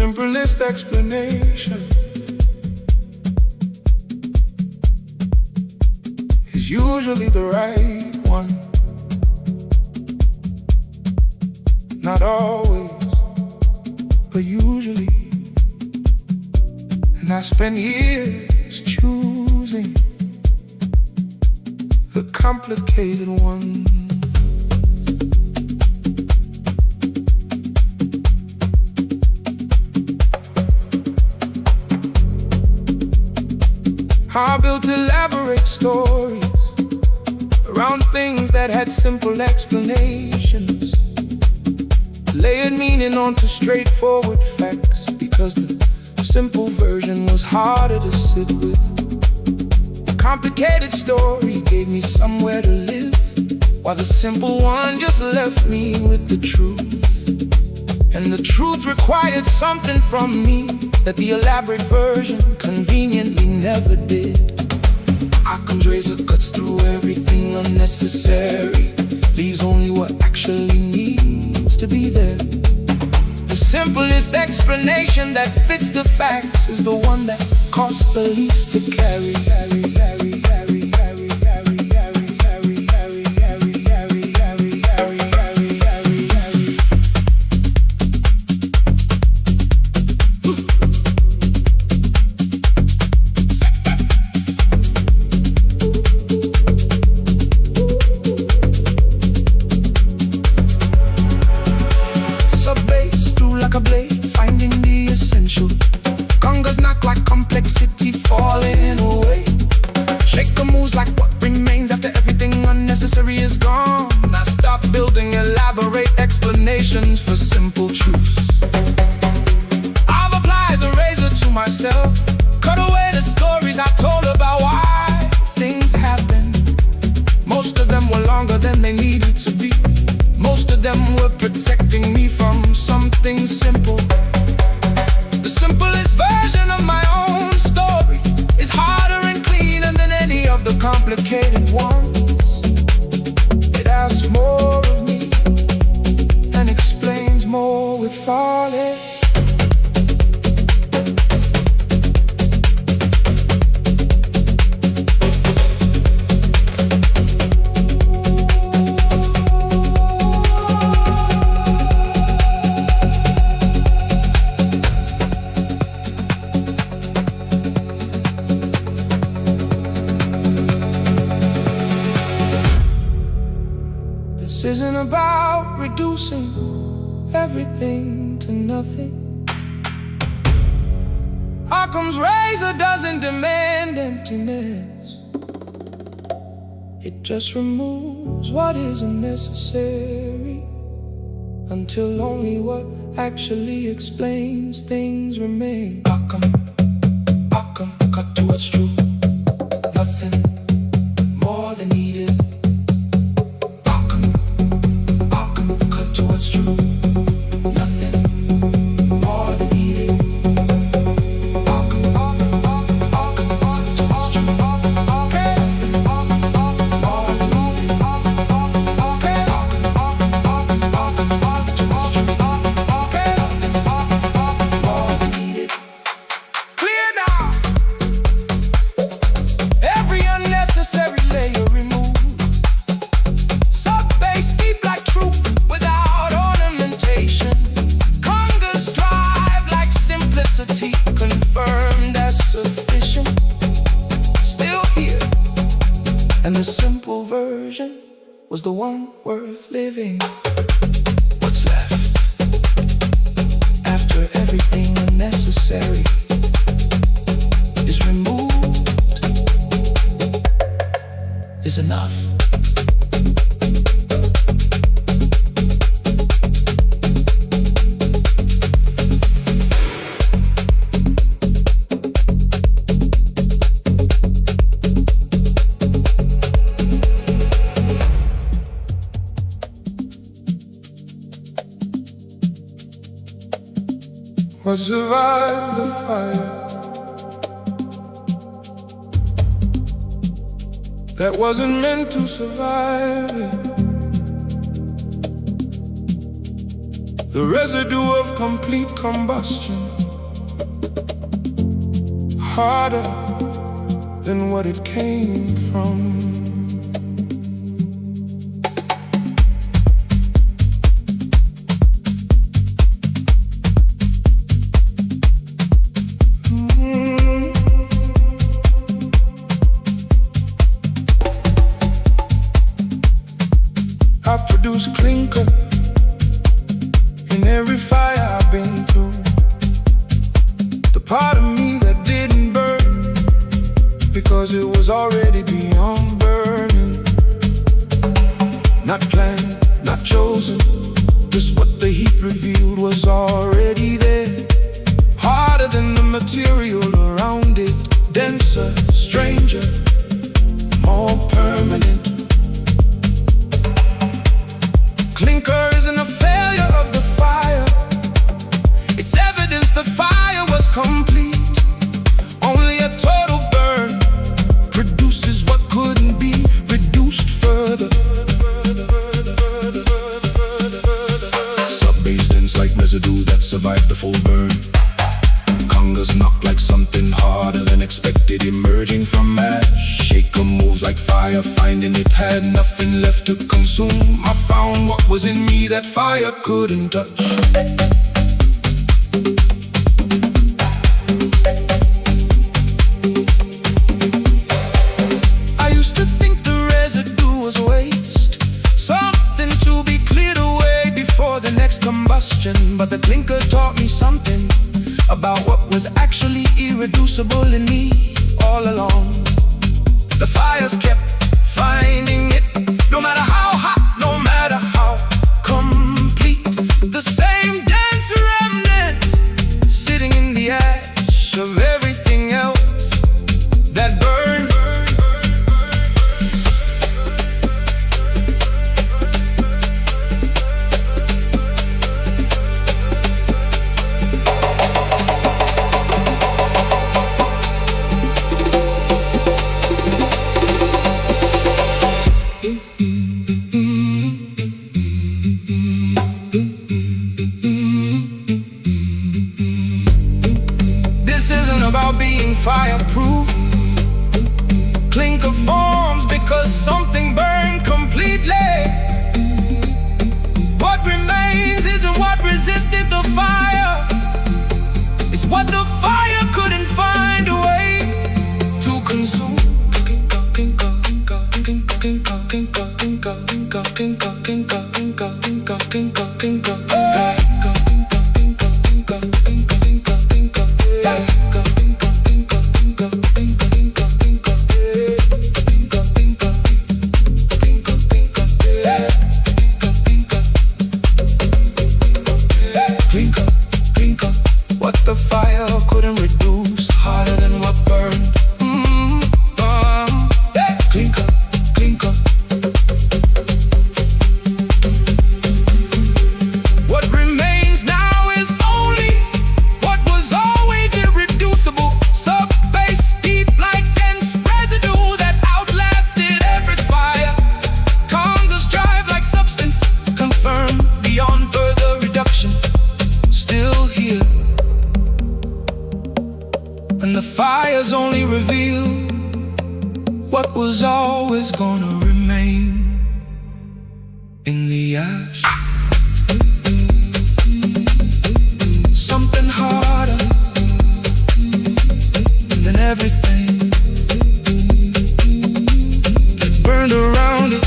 simplest explanation is usually the right one. Not always, but usually. And I spent years choosing the complicated one. I built elaborate stories around things that had simple explanations, layered meaning onto straightforward facts, because the simple version was harder to sit with. The complicated story gave me somewhere to live, while the simple one just left me with the truth. And the truth required something from me that the elaborate version conveniently never did. Occam's razor cuts through everything unnecessary, leaves only what actually needs to be there. The simplest explanation that fits the facts is the one that costs the least to carry. Complexity falling away. Shaker moves like what remains after everything unnecessary is gone. I stop building elaborate explanations for simple truths. I've applied the razor to myself, cut away the stories I told about why things happen. Most of them were longer than they needed to be. Most of them were protecting me from something simple. The simplest version of my own story is harder and cleaner than any of the complicated ones. It asks more of me and explains more with folly. This isn't about reducing everything to nothing. Occam's razor doesn't demand emptiness. It just removes what isn't necessary, until only what actually explains things remain. Occam, cut to what's true. Nothing more than needed. True, nothing more than needed. Occam, cut to what's true. Okay, nothing more than needed. Okay, Occam, cut to what's true. Okay, nothing more than needed. Clear now. Every unnecessary layer removed. Sub-bass deep like truth without ornamentation. Congas drive like simplicity, confirmed as sufficient. Still here, and the simple version was the one worth living. What's left after everything unnecessary is removed is enough. What survived the fire that wasn't meant to survive it? The residue of complete combustion harder than what it came from. I've produced clinker in every fire I've been through. The part of me that didn't burn because it was already beyond burning. Not planned, not chosen, just what the heat revealed was already there. Harder than the material around it, denser, stranger, more permanent. Clinker isn't a failure of the fire, it's evidence the fire was complete. Only a total burn produces what couldn't be reduced further. Sub-bass dense like residue that survived the full burn. Congas knock like something harder than expected emerging from ash. Shaker moves like fire, finding it had nothing left to consume. I found what was in me that fire couldn't touch. I used to think the residue was waste, something to be cleared away before the next combustion. But the clinker taught me something about what was actually irreducible in me all along. The fires kept finding it, no matter how hot, no matter how complete. The same dense remnant sitting in the ash of everything else that burned. About being fireproof. Clinker forms because something burned completely. What remains isn't what resisted the fire, it's what the fire couldn't find a way to consume. What the fire couldn't reduce, harder than what burned. Clinker, clinker. What remains now is only what was always irreducible. Sub-bass, deep like dense residue that outlasted every fire. Congas drive like substance, confirmed beyond further reduction. Still here. And the fires only reveal what was always gonna remain in the ash. Something harder than everything that burned around it.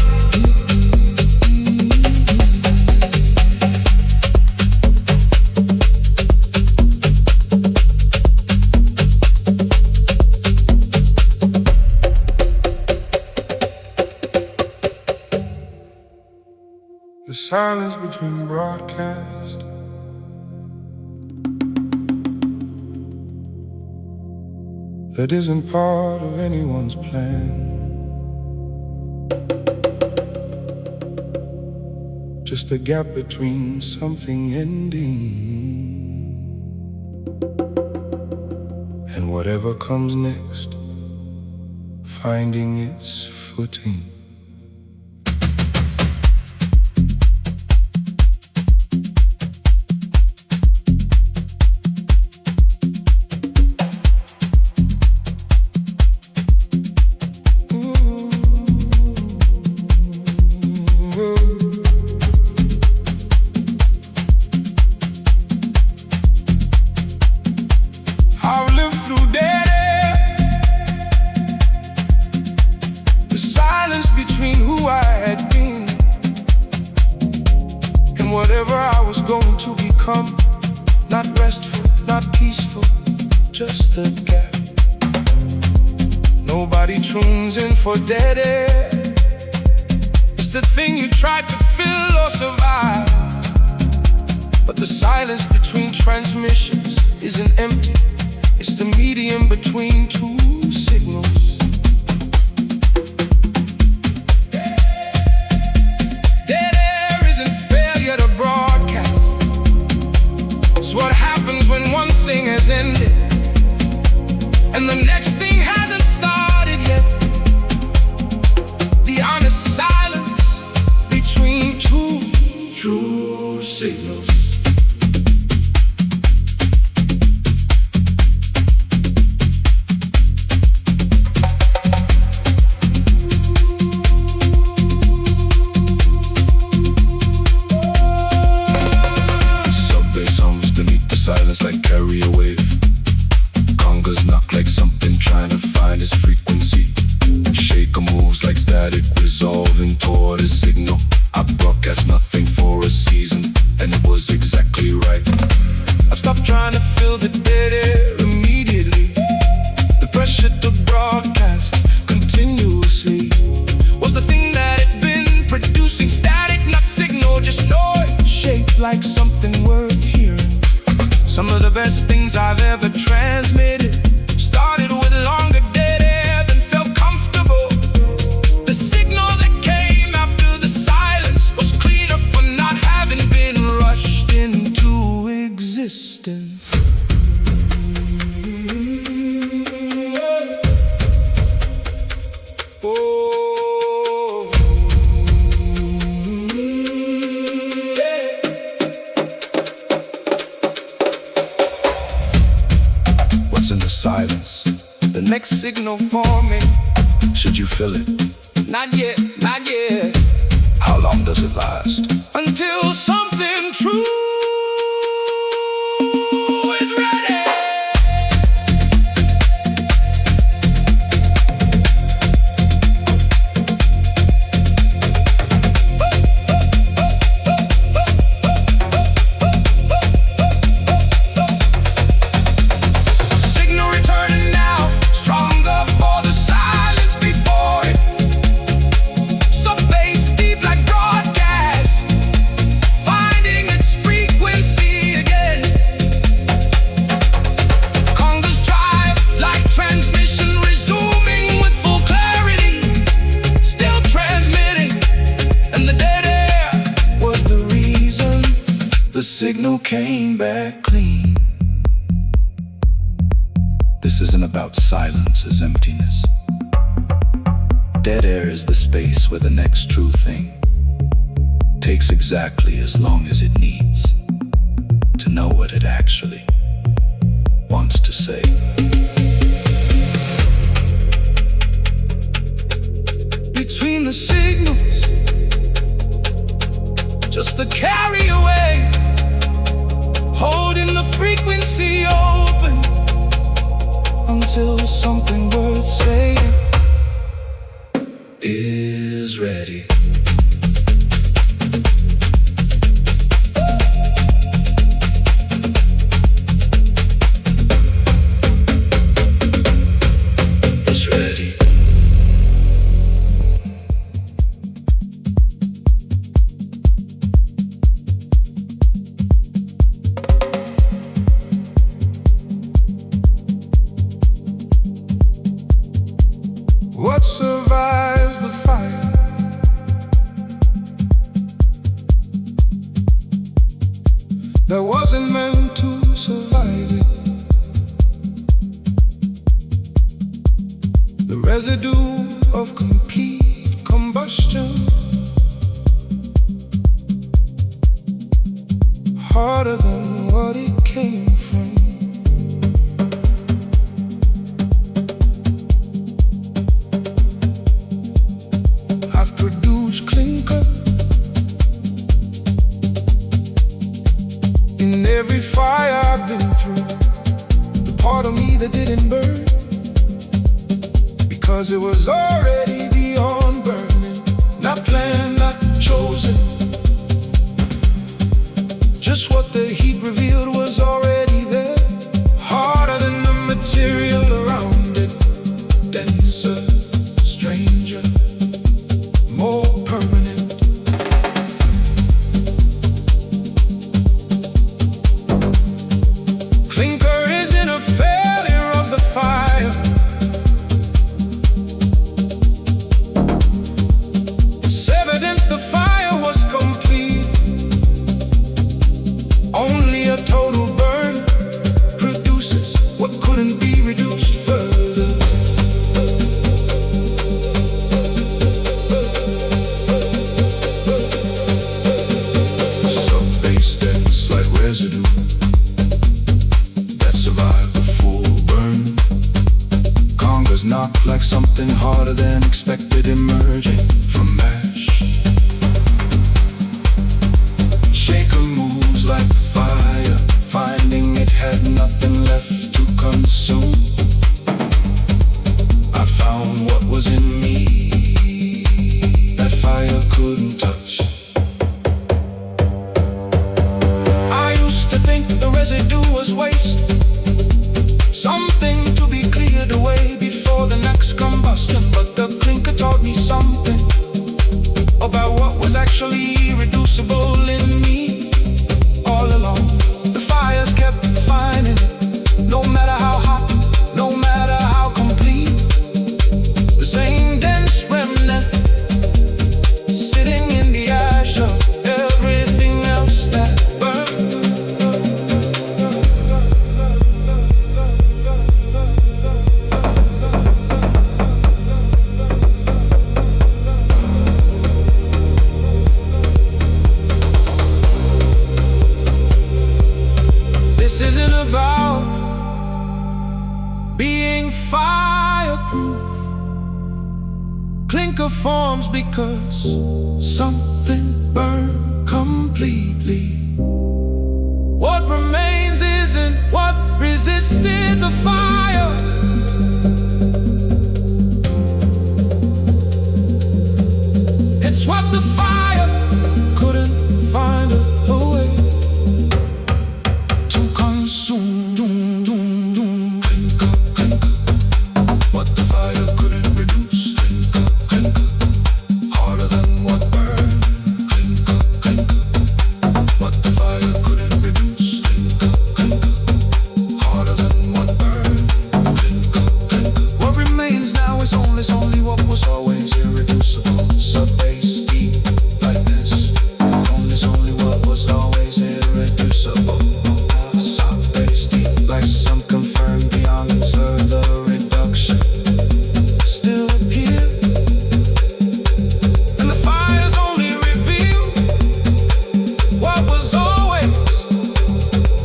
The silence between broadcast that isn't part of anyone's plan. Just the gap between something ending and whatever comes next, finding its footing. come, not restful, not peaceful, just a gap. Nobody tunes in for dead air. It's the thing you tried to fill or survive, but the silence between transmissions isn't empty. It's the medium between two signals. Dead air isn't failure to broadcast. It's what happens when one thing has ended and the next thing hasn't started yet. The honest silence between two true signals. Silence like carry a wave. Congas knock like something trying to find its frequency. Shaker moves like static resolving toward a signal. I broadcast nothing for a season, and it was exactly right. I stopped trying to fill the dead air immediately. The pressure to broadcast continuously was the thing that had been producing static, not signal, just noise. Shaped like something worth hearing. Some of the best things I've ever transmitted started with longer dead air than felt comfortable. The signal that came after the silence was cleaner for not having been rushed into existence. In the silence, the next signal forming. Should you feel it? Not yet, not yet. How long does it last? Until something true is ready. The signal came back clean. This isn't about silence as emptiness. Dead air is the space where the next true thing takes exactly as long as it needs to know what it actually wants to say. Between the signals, just the carry away, holding the frequency open until something worth saying is ready. It's ready. What survives the fire? That wasn't meant to survive it. The residue of complete combustion, harder than what it came from. I've produced clinker in every fire I've been through. The part of me that didn't burn, because it was already beyond burning. Not planned, not chosen, just what the heat couldn't touch. I used to think the residue was waste, something to be cleared away before the next combustion. But the clinker taught me something about what was actually irreducible in me. All along, the fires kept finding it, no matter how hot, no matter how complete. The same dense remnant sitting in the ash of everything else that burned. This isn't about being fireproof. Clinker forms because something burned completely. What remains isn't what resisted the fire. It's what the fire couldn't find a way to consume. Clinker, clinker, what the fire couldn't reduce. Clinker, clinker, harder than what burned. Clinker, clinker, what the fire couldn't reduce. Clinker, clinker, harder than what burned. Clinker, clinker, what remains now is only what was always irreducible. Sub-bass, deep like this. Only what was always irreducible. Sub-bass, deep like some confirmed beyond further reduction. Still here, and the fires only reveal what was always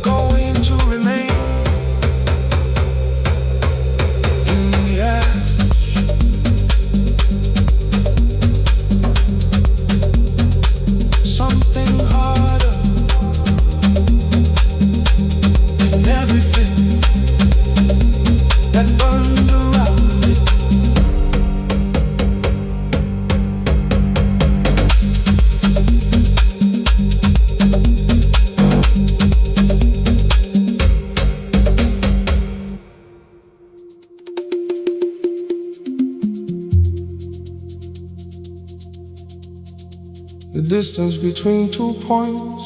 going to remain in the ash. Something harder than everything that burned around it. The distance between 2 points,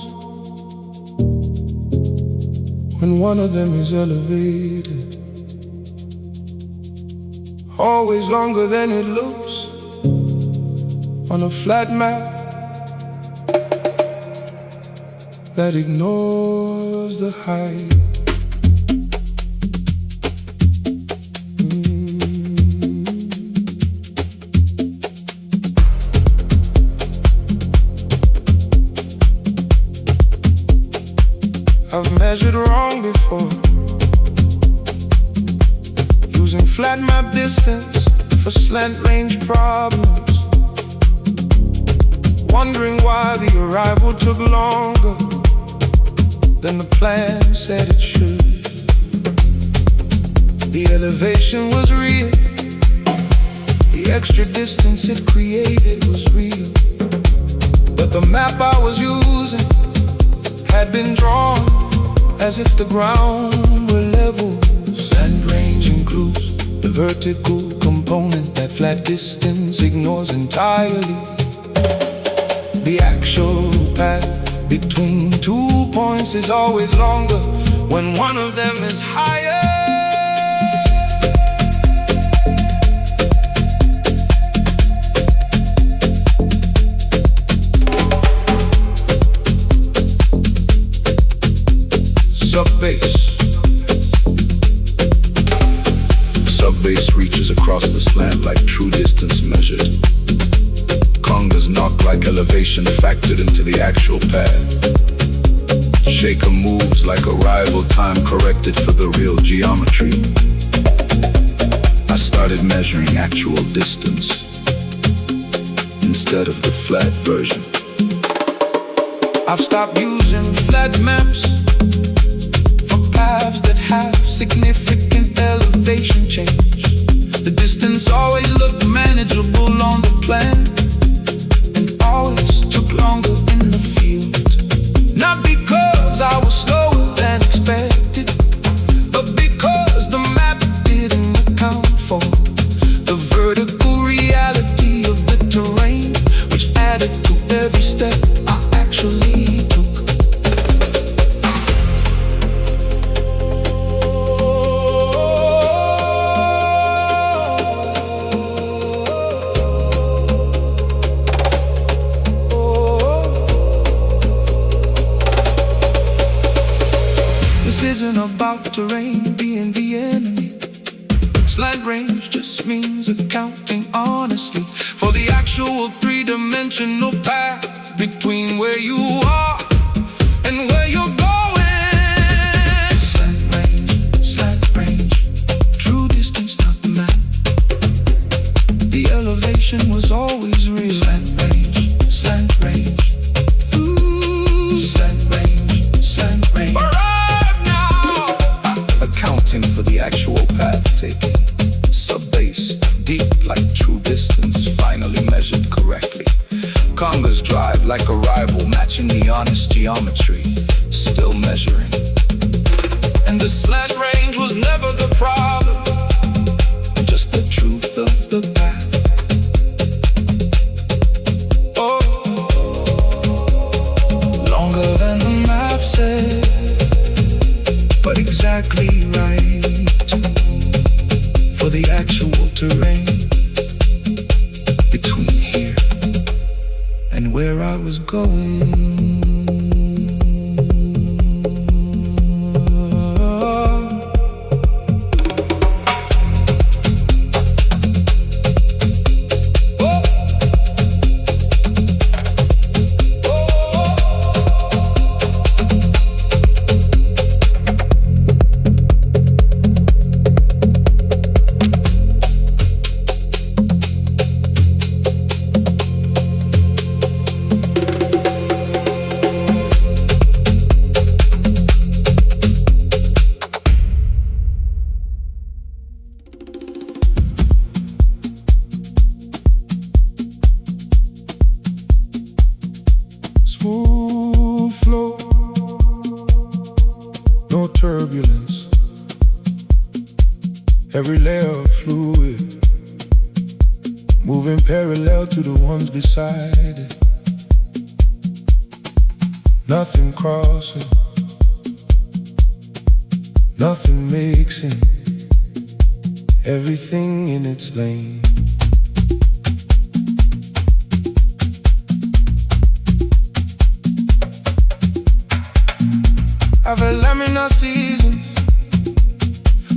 when one of them is elevated, always longer than it looks on a flat map that ignores the height. I've measured wrong before, using flat map distance for slant range problems, wondering why the arrival took longer than the plan said it should. The elevation was real, the extra distance it created was real, but the map I was using had been drawn as if the ground were level. Slant range includes the vertical component that flat distance ignores entirely. The actual path between 2 points is always longer when one of them is higher. Sub-bass reaches across the slant like true distance measured. Congas knock like elevation factored into the actual path. Shaker moves like arrival time corrected for the real geometry. I started measuring actual distance instead of the flat version. I've stopped using flat maps for paths that have significant elevation change. The distance always looked manageable on the plan, and always isn't about terrain being the enemy. Slant range just means accounting honestly for the actual three-dimensional path between where you are and where you're going. Slant range, true distance, not the map. The elevation was always real. Slant range. Ooh. Slant range. Right now, accounting for the actual path taken. Sub-bass, deep like true distance, finally measured correctly. Congas drive like a rival, matching the honest geometry, still measuring. And the slant range was never the problem, just the truth of the path. Oh, longer than the map said, but exactly right for the actual terrain between here and where I was going. Smooth flow, no turbulence. Every layer of fluid, moving parallel to the ones beside it. Nothing crossing, nothing mixing, everything in its lane. I've had Laminar seasons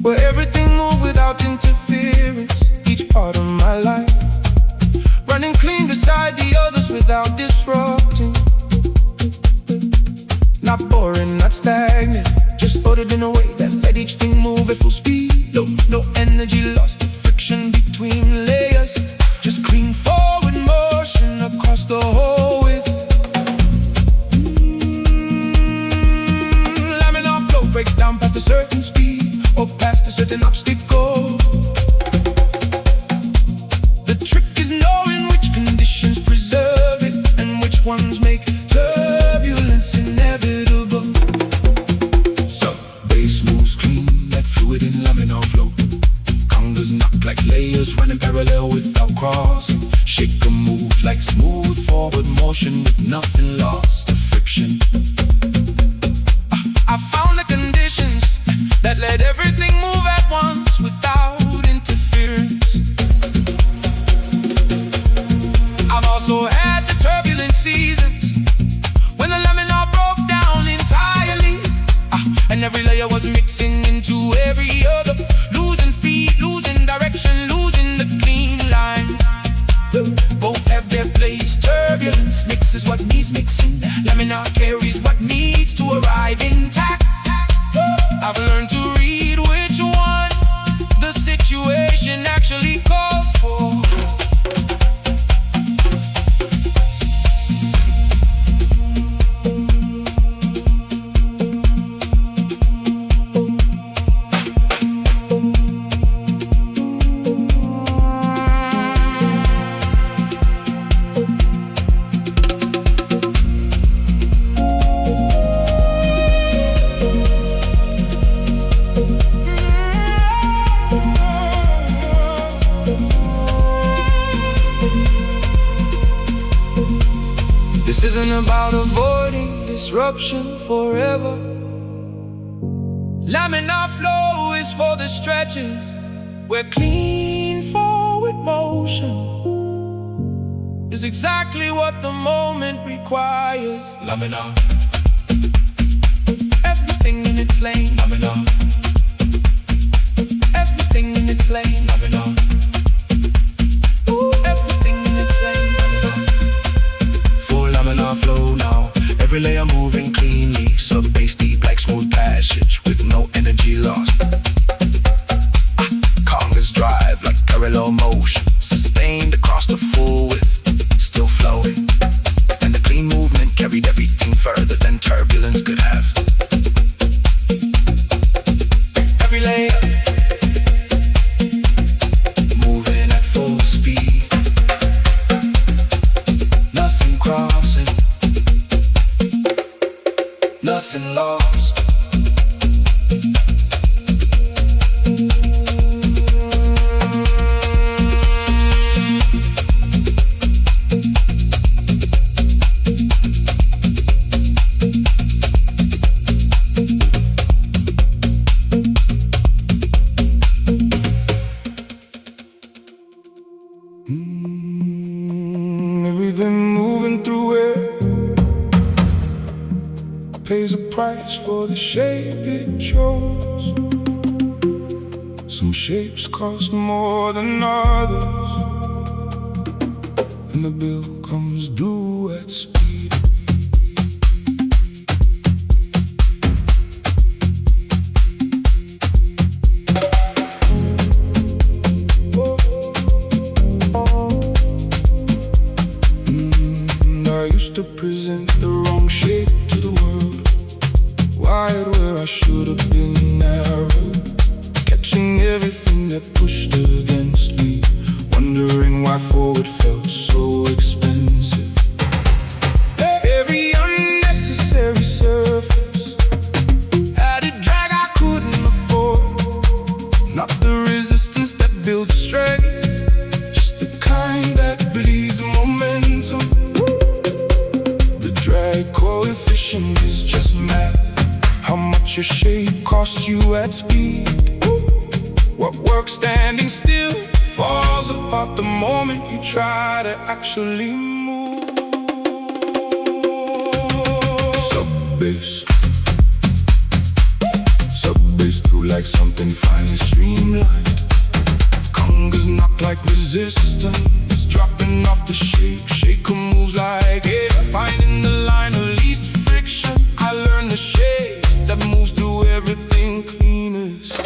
where everything moved without interference. Each part of my life running clean beside the others without disrupting. Not boring, not stagnant, just ordered in a way that let each thing move at full speed. No energy lost, the friction between layers, just clean forward motion across the whole width. Breaks down past a certain speed or past a certain obstacle. The trick is knowing which conditions preserve it and which ones make turbulence inevitable. So bass moves clean like fluid in laminar flow. Congas knock like layers running parallel without crossing. Shake a move like smooth forward motion with nothing lost, the friction. I found the conditions that let everything move at once without interference. I've also had the turbulent seasons when the laminar broke down entirely, and every layer was mixing into every other, losing speed, losing direction, losing the clean lines. Both have their place. Turbulence mixes what needs mixing. Laminar carries what needs to arrive intact. I've learned to read which one the situation actually calls for. This isn't about avoiding disruption forever. Laminar flow is for the stretches where clean forward motion is exactly what the moment requires. Laminar, everything in its its lane. Laminar. Everything in its lane. Laminar. Everything in its lane. Laminar. Full laminar flow now. Every layer moving cleanly. Sub-bass deep like smooth passage with no energy lost. Congas drive like parallel motion. Sustained across the full width. Still flowing. And the clean movement carried everything further than turbulence could have. Every layer moving at full speed. Nothing crossing. Nothing lost. Everything moving through it pays a price for the shape it chose. Some shapes cost more than others, and the bill comes due at speed. I used to present the wrong shape to the world, wide where I should have been narrow, catching everything that pushed against me, wondering why forward felt so expensive. Every unnecessary surface added drag I couldn't afford, not the resistance that builds strength, just the kind that bleeds momentum. Drag coefficient is just math. How much your shape costs you at speed. What works standing still falls apart the moment you try to actually move. Sub-bass. Sub-bass through like something finely streamlined. Congas knock like resistance, dropping off the shape. Shaker moves like air, finding the line of least friction. I learned the shape that moves through everything cleanest.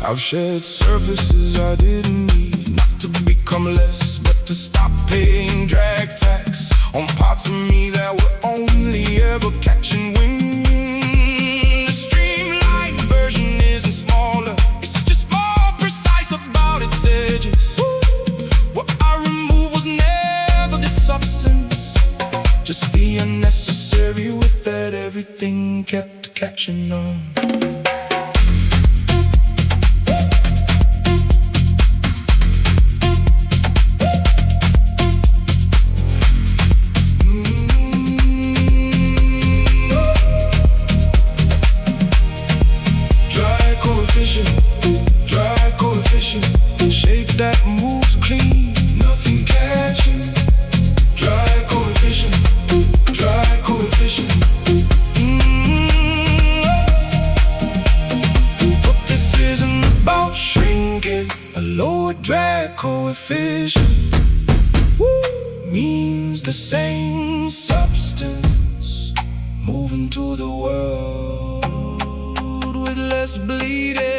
I've shared surfaces I didn't need, not to become less, but to stop paying drag tax on parts of me that were only ever catching wind. The streamlined version isn't smaller, it's just more precise about its edges. What I removed was never the substance, just the unnecessary width that everything kept catching on. Shape that moves clean, nothing catching. Dry coefficient, dry coefficient. But this isn't about shrinking. A lower drag coefficient means the same substance moving to the world with less bleeding.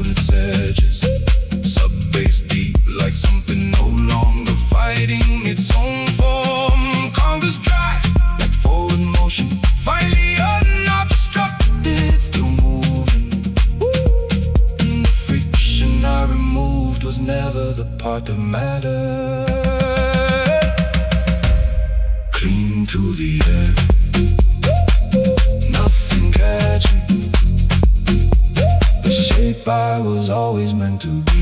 Its edges, sub-bass deep like something no longer fighting its own form. Congas drive like forward motion, finally unobstructed, still moving. And the friction I removed was never the part that mattered. Clean through the air, nothing catching. The shape I was always meant to be.